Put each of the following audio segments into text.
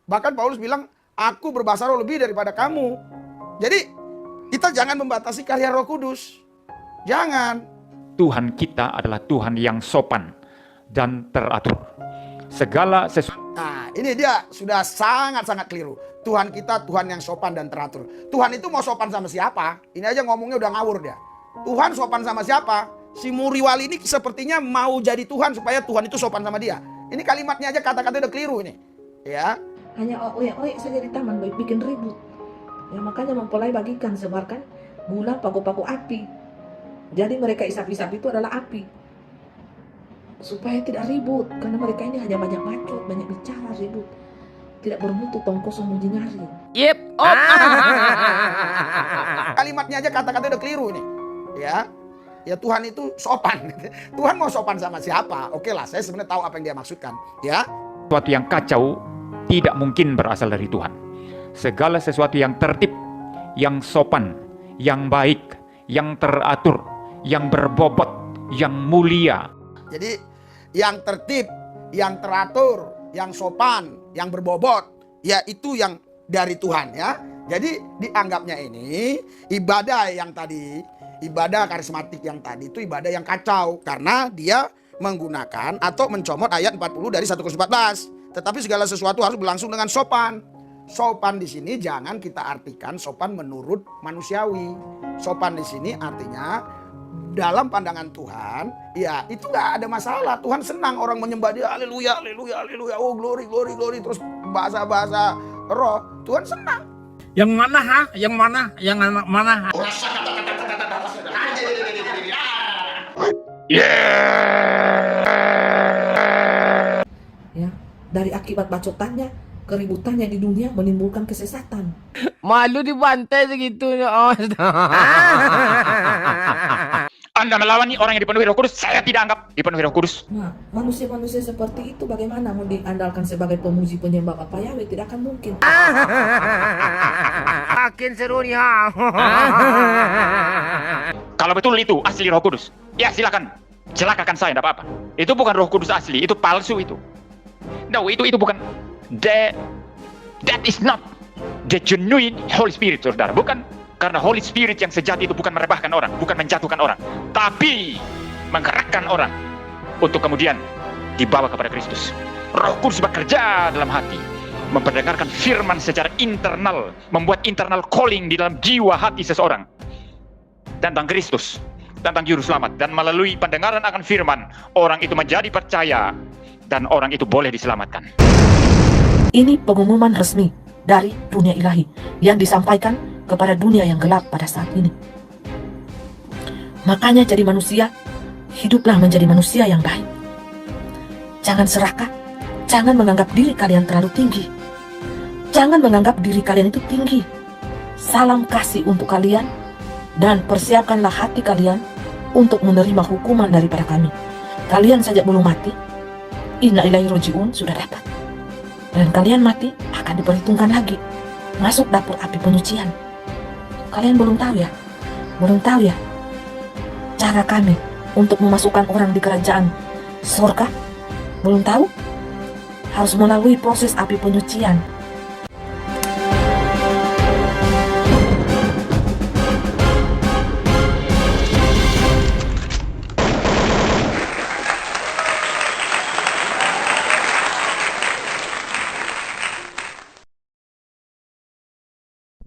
Bahkan Paulus bilang, aku berbahasa roh lebih daripada kamu. Jadi kita jangan membatasi karya Roh Kudus. Jangan. Tuhan kita adalah Tuhan yang sopan dan teratur. Segala sesuatu. Nah, ini dia sudah sangat-sangat keliru. Tuhan kita Tuhan yang sopan dan teratur. Tuhan itu mau sopan sama siapa? Ini aja ngomongnya udah ngawur dia. Tuhan sopan sama siapa? Si Muriwali ini sepertinya mau jadi Tuhan supaya Tuhan itu sopan sama dia. Ini kalimatnya aja kata-kata udah keliru ini. Ya. Hanya oyak-oyak saja di taman bikin ribut. Ya makanya mempelai bagikan, sebarkan gula, paku-paku api. Jadi mereka isap-isap itu adalah api. Supaya tidak ribut, karena mereka ini hanya banyak bacot, banyak bicara, ribut. Tidak bermutu, tong kosong muji ngari. Yep. Kalimatnya aja kata-kata udah keliru ini. Ya. Ya Tuhan itu sopan. Tuhan mau sopan sama siapa? Oke lah, saya sebenarnya tahu apa yang dia maksudkan. Ya. Sesuatu yang kacau tidak mungkin berasal dari Tuhan. Segala sesuatu yang tertib, yang sopan, yang baik, yang teratur, yang berbobot, yang mulia. Jadi yang tertib, yang teratur, yang sopan, yang berbobot, ya itu yang dari Tuhan ya. Jadi dianggapnya ini ibadah yang tadi, ibadah karismatik yang tadi itu ibadah yang kacau karena dia menggunakan atau mencomot ayat 40 dari 1 Korintus 14. Tetapi segala sesuatu harus berlangsung dengan sopan. Sopan di sini jangan kita artikan sopan menurut manusiawi. Sopan di sini artinya dalam pandangan Tuhan, ya itu gak ada masalah. Tuhan senang orang menyembah dia, haleluya, haleluya, haleluya, oh glory, glory, glory, terus bahasa-bahasa roh. Tuhan senang. Yang mana ha? Yang mana? Yang anak mana ha? Ya, dari akibat bacotannya, keributannya di dunia menimbulkan kesesatan. Malu dibantai segitu. Oh. Anda melawan orang yang dipenuhi Roh Kudus, saya tidak anggap dipenuhi Roh Kudus. Nah, manusia-manusia seperti itu bagaimana mau diandalkan sebagai pemuji penyembah Bapa Yahweh? Tidak akan mungkin. Makin seru nih ha. Kalau betul itu asli Roh Kudus, ya silakan, celakakan saya, tidak apa-apa. Itu bukan Roh Kudus asli, itu palsu itu. No, itu bukan. That is not the genuine Holy Spirit, saudara. Bukan. Karena Holy Spirit yang sejati itu bukan merebahkan orang, bukan menjatuhkan orang, tapi menggerakkan orang untuk kemudian dibawa kepada Kristus. Roh Kudus bekerja dalam hati, memperdengarkan firman secara internal, membuat internal calling di dalam jiwa hati seseorang tentang Kristus, tentang Juru Selamat, dan melalui pendengaran akan firman, orang itu menjadi percaya dan orang itu boleh diselamatkan. Ini pengumuman resmi dari dunia ilahi yang disampaikan kepada dunia yang gelap pada saat ini. Makanya jadi manusia, hiduplah menjadi manusia yang baik. Jangan serakah, jangan menganggap diri kalian terlalu tinggi. Jangan menganggap diri kalian itu tinggi. Salam kasih untuk kalian dan persiapkanlah hati kalian untuk menerima hukuman daripada kami. Kalian saja belum mati, inna ilaihi roji'un sudah dapat. Dan kalian mati akan diperhitungkan lagi, masuk dapur api penyucian. Kalian belum tahu ya? Belum tahu ya? Cara kami untuk memasukkan orang di kerajaan surga? Belum tahu? Harus melalui proses api penyucian.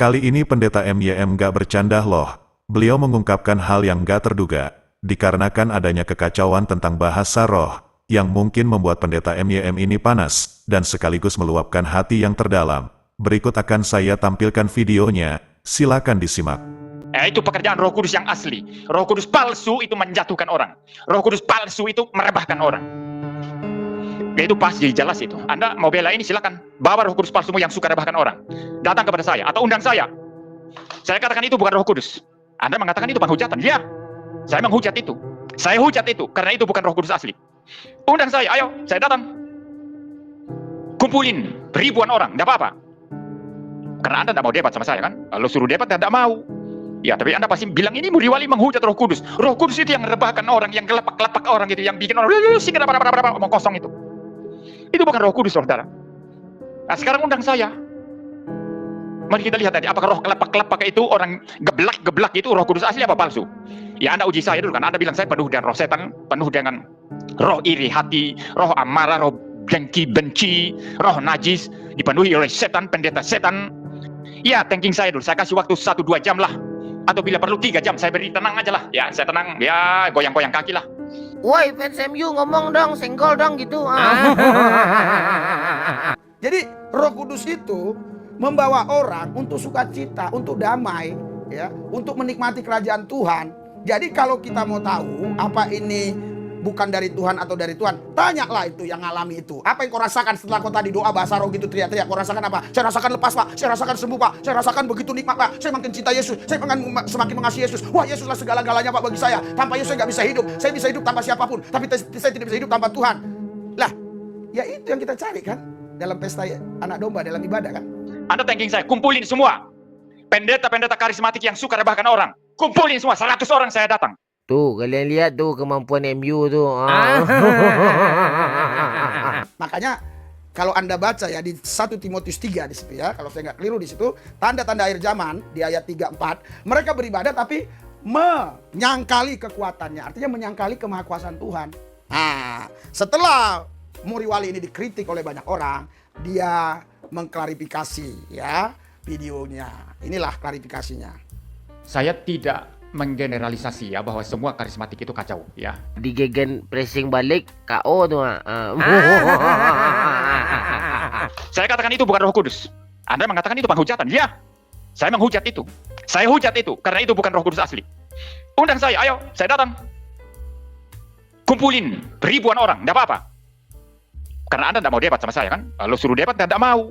Kali ini pendeta MYM gak bercanda loh. Beliau mengungkapkan hal yang gak terduga, dikarenakan adanya kekacauan tentang bahasa roh, yang mungkin membuat pendeta MYM ini panas, dan sekaligus meluapkan hati yang terdalam. Berikut akan saya tampilkan videonya, silakan disimak. Itu pekerjaan Roh Kudus yang asli. Roh Kudus palsu itu menjatuhkan orang. Roh Kudus palsu itu merebahkan orang. Itu pasti jelas itu. Anda mau bela ini silakan. Bawa Roh Kudus palsumu yang suka rebahkan orang. Datang kepada saya atau undang saya. Saya katakan itu bukan Roh Kudus. Anda mengatakan itu penghujatan. Ya, saya menghujat itu. Saya hujat itu karena itu bukan Roh Kudus asli. Undang saya, ayo, saya datang. Kumpulin ribuan orang, tidak apa-apa. Karena Anda tidak mau debat sama saya kan? Kalau suruh debat tidak mau. Ya, tapi Anda pasti bilang ini Muriwali menghujat Roh Kudus. Roh Kudus itu yang merebahkan orang, yang gelepak-gelepak orang gitu, yang bikin orang omong kosong itu. Itu bukan Roh Kudus, saudara. Nah, sekarang undang saya. Mari kita lihat tadi, apakah roh kelepak-kelepak itu orang geblak-geblak itu roh kudus asli apa palsu? Ya Anda uji saya dulu kan, Anda bilang saya penuh dengan roh setan, penuh dengan roh iri hati, roh amarah, roh dengki benci, roh najis, dipenuhi oleh setan, pendeta setan. Ya, thanking saya dulu, saya kasih waktu 1-2 jam lah. Atau bila perlu 3 jam, saya beri tenang aja lah. Ya, saya tenang, ya goyang-goyang kaki lah. Woi fans MU ngomong dong, senggol dong gitu. Jadi Roh Kudus itu membawa orang untuk sukacita, untuk damai, ya, untuk menikmati kerajaan Tuhan. Jadi kalau kita mau tahu apa ini bukan dari Tuhan atau dari Tuhan, tanyalah itu yang ngalami itu. Apa yang kau rasakan setelah kau tadi doa bahasa roh gitu teriak-teriak? Kau rasakan apa? Saya rasakan lepas, Pak. Saya rasakan sembuh, Pak. Saya rasakan begitu nikmat, Pak. Saya makin cinta Yesus. Saya semakin mengasihi Yesus. Wah, Yesuslah segala-galanya, Pak, bagi saya. Tanpa Yesus saya nggak bisa hidup. Saya bisa hidup tanpa siapapun, tapi saya tidak bisa hidup tanpa Tuhan. Lah, ya itu yang kita cari kan dalam pesta anak domba, dalam ibadah kan. Anda thanking saya, kumpulin semua pendeta-pendeta karismatik yang suka rebahkan orang. Kumpulin semua, 100 orang saya datang. Tuh, kalian lihat tuh kemampuan MU tuh. Makanya kalau Anda baca ya di 1 Timotius 3 di situ ya, kalau saya nggak keliru di situ, tanda-tanda akhir zaman di ayat 3-4, mereka beribadah tapi menyangkali kekuatannya, artinya menyangkali kemahakuasaan Tuhan. Nah, setelah Muriwali ini dikritik oleh banyak orang, dia mengklarifikasi ya videonya. Inilah klarifikasinya. Saya tidak menggeneralisasi ya bahwa semua karismatik itu kacau ya. Digegen pressing balik KO tuh. Saya katakan itu bukan Roh Kudus. Anda mengatakan itu penghujatan. Ya, saya menghujat itu. Saya hujat itu karena itu bukan Roh Kudus asli. Undang saya, ayo, saya datang. Kumpulin ribuan orang, tidak apa-apa. Karena Anda tidak mau debat sama saya kan? Kalau suruh debat, tidak mau.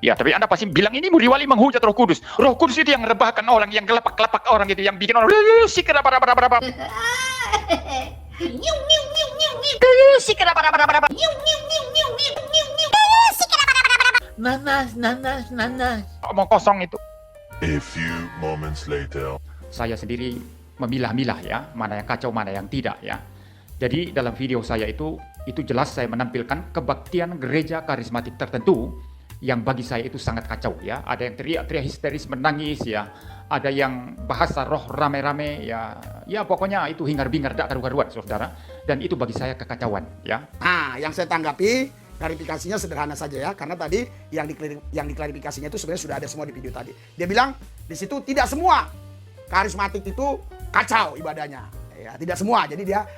Ya, tapi Anda pasti bilang ini Muriwali menghujat Roh Kudus. Roh Kudus itu yang rebahkan orang, yang gelepak-gelepak orang gitu, yang bikin orang Nanas. omong kosong itu. A few moments later. Saya sendiri memilah-milah ya, mana yang kacau, mana yang tidak ya. Jadi dalam video saya itu jelas saya menampilkan kebaktian gereja karismatik tertentu yang bagi saya itu sangat kacau ya. Ada yang teriak-teriak histeris menangis ya. Ada yang bahasa roh rame-rame ya. Ya pokoknya itu hingar-bingar tak karu-karuan saudara. Dan itu bagi saya kekacauan ya. Nah, yang saya tanggapi klarifikasinya sederhana saja ya, karena tadi yang diklarifikasinya itu sebenarnya sudah ada semua di video tadi. Dia bilang di situ tidak semua karismatik itu kacau ibadahnya. Ya, tidak semua. Jadi dia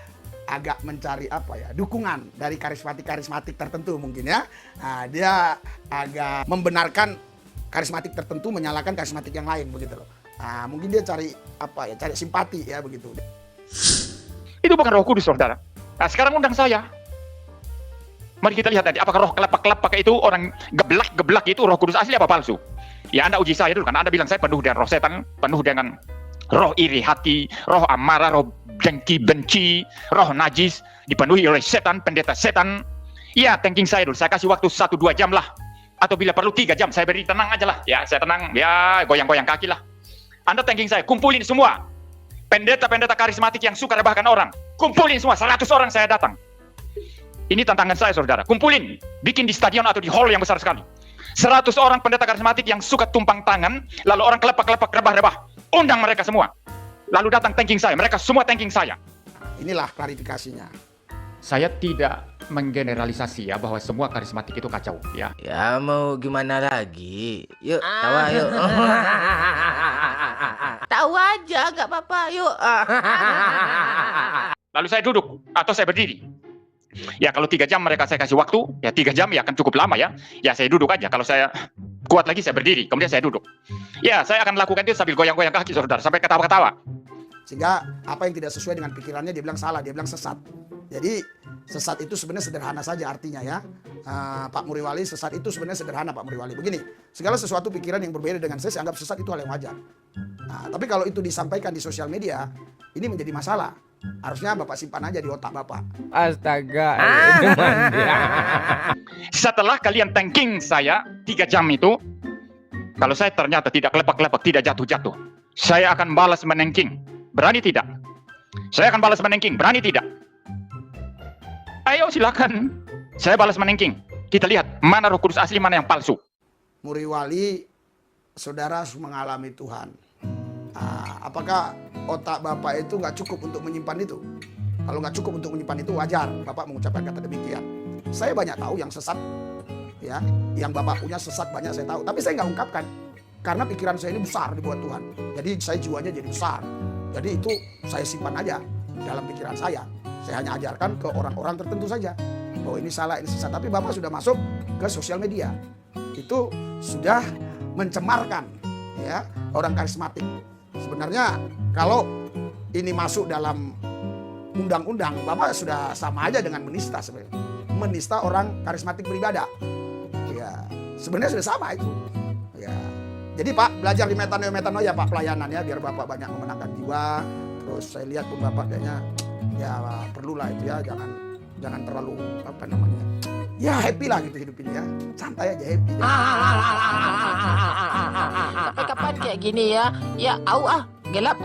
agak mencari apa ya, dukungan dari karismatik tertentu mungkin ya. Nah, dia agak membenarkan karismatik tertentu menyalahkan karismatik yang lain begitu loh. Nah, mungkin dia cari apa ya, cari simpati ya begitu. Itu bukan Roh Kudus saudara. Nah, sekarang undang saya. Mari kita lihat tadi, apakah roh kelepak-kelepak itu orang geblak-geblak itu Roh Kudus asli apa palsu? Ya Anda uji saya dulu kan, Anda bilang saya penuh dengan roh setan, penuh dengan roh iri hati, roh amarah, roh dengki benci, roh najis, dipenuhi oleh setan, pendeta setan. Ya, thanking saya dulu, saya kasih waktu 1-2 jam lah. Atau bila perlu 3 jam, saya beri tenang aja lah. Ya, saya tenang, ya goyang-goyang kaki lah. Anda thanking saya, kumpulin semua pendeta-pendeta karismatik yang suka rebahkan orang. Kumpulin semua, 100 orang saya datang. Ini tantangan saya saudara, kumpulin, bikin di stadion atau di hall yang besar sekali. 100 orang pendeta karismatik yang suka tumpang tangan, lalu orang kelepak-kelepak, rebah-rebah. Undang mereka semua. Lalu datang thanking saya, mereka semua thanking saya. Inilah klarifikasinya. Saya tidak menggeneralisasi ya bahwa semua karismatik itu kacau ya. Ya mau gimana lagi? Yuk, tawa yuk. Tawa aja, gak apa-apa, yuk. Lalu saya duduk atau saya berdiri. Ya kalau 3 jam mereka saya kasih waktu, ya 3 jam ya akan cukup lama ya. Ya saya duduk aja, kalau saya kuat lagi saya berdiri, kemudian saya duduk. Ya saya akan lakukan itu sambil goyang-goyang kaki saudara, sampai ketawa-ketawa. Sehingga apa yang tidak sesuai dengan pikirannya dia bilang salah, dia bilang sesat. Jadi sesat itu sebenarnya sederhana saja artinya ya. Pak Muriwali, sesat itu sebenarnya sederhana Pak Muriwali. Begini, segala sesuatu pikiran yang berbeda dengan saya anggap sesat itu hal yang wajar. Nah, tapi kalau itu disampaikan di sosial media, ini menjadi masalah. Harusnya Bapak simpan aja di otak Bapak. Astaga. Setelah kalian thanking saya 3 jam itu, kalau saya ternyata tidak kelepak-kelepak, tidak jatuh-jatuh, saya akan balas menengking. Berani tidak? Saya akan balas menengking. Berani tidak? Ayo silakan. Saya balas menengking. Kita lihat mana Roh Kudus asli, mana yang palsu. Muriwali, saudara harus mengalami Tuhan. Apakah otak Bapak itu nggak cukup untuk menyimpan itu? Kalau nggak cukup untuk menyimpan itu, wajar Bapak mengucapkan kata demikian. Saya banyak tahu yang sesat, ya, yang Bapak punya sesat banyak saya tahu. Tapi saya nggak ungkapkan karena pikiran saya ini besar dibuat Tuhan. Jadi saya jiwanya jadi besar. Jadi itu saya simpan aja dalam pikiran saya. Saya hanya ajarkan ke orang-orang tertentu saja bahwa ini salah, ini sesat. Tapi Bapak sudah masuk ke sosial media, itu sudah mencemarkan, ya, orang karismatik. Sebenarnya kalau ini masuk dalam undang-undang, Bapak sudah sama aja dengan menista sebenarnya. Menista orang karismatik beribadah. Ya, sebenarnya sudah sama itu. Ya. Jadi Pak, belajar di metanoia Pak, pelayanannya biar Bapak banyak memenangkan jiwa. Terus saya lihat pun Bapak kayaknya ya perlulah itu ya, jangan terlalu apa namanya. Ya happy lah gitu hidup ini ya. Santai aja, happy. Sampai kapan kayak gini ya? Ya, gelap.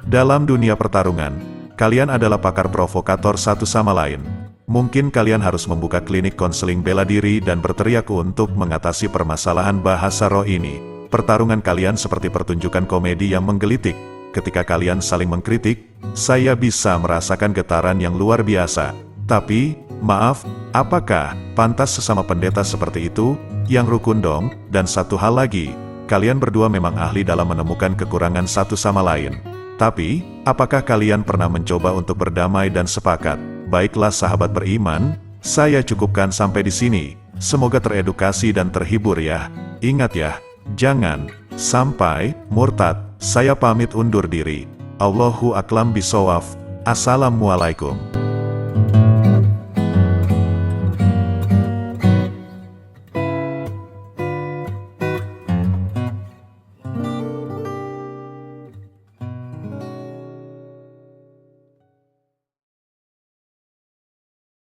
Dalam dunia pertarungan, kalian adalah pakar provokator satu sama lain. Mungkin kalian harus membuka klinik konseling bela diri dan berteriak untuk mengatasi permasalahan bahasa roh ini. Pertarungan kalian seperti pertunjukan komedi yang menggelitik. Ketika kalian saling mengkritik, saya bisa merasakan getaran yang luar biasa. Tapi, maaf, apakah pantas sesama pendeta seperti itu? Yang rukun dong. Dan satu hal lagi, kalian berdua memang ahli dalam menemukan kekurangan satu sama lain. Tapi, apakah kalian pernah mencoba untuk berdamai dan sepakat? Baiklah sahabat beriman, saya cukupkan sampai di sini. Semoga teredukasi dan terhibur ya. Ingat ya, jangan sampai murtad. Saya pamit undur diri. Allahu a'lam bishawab. Assalamualaikum.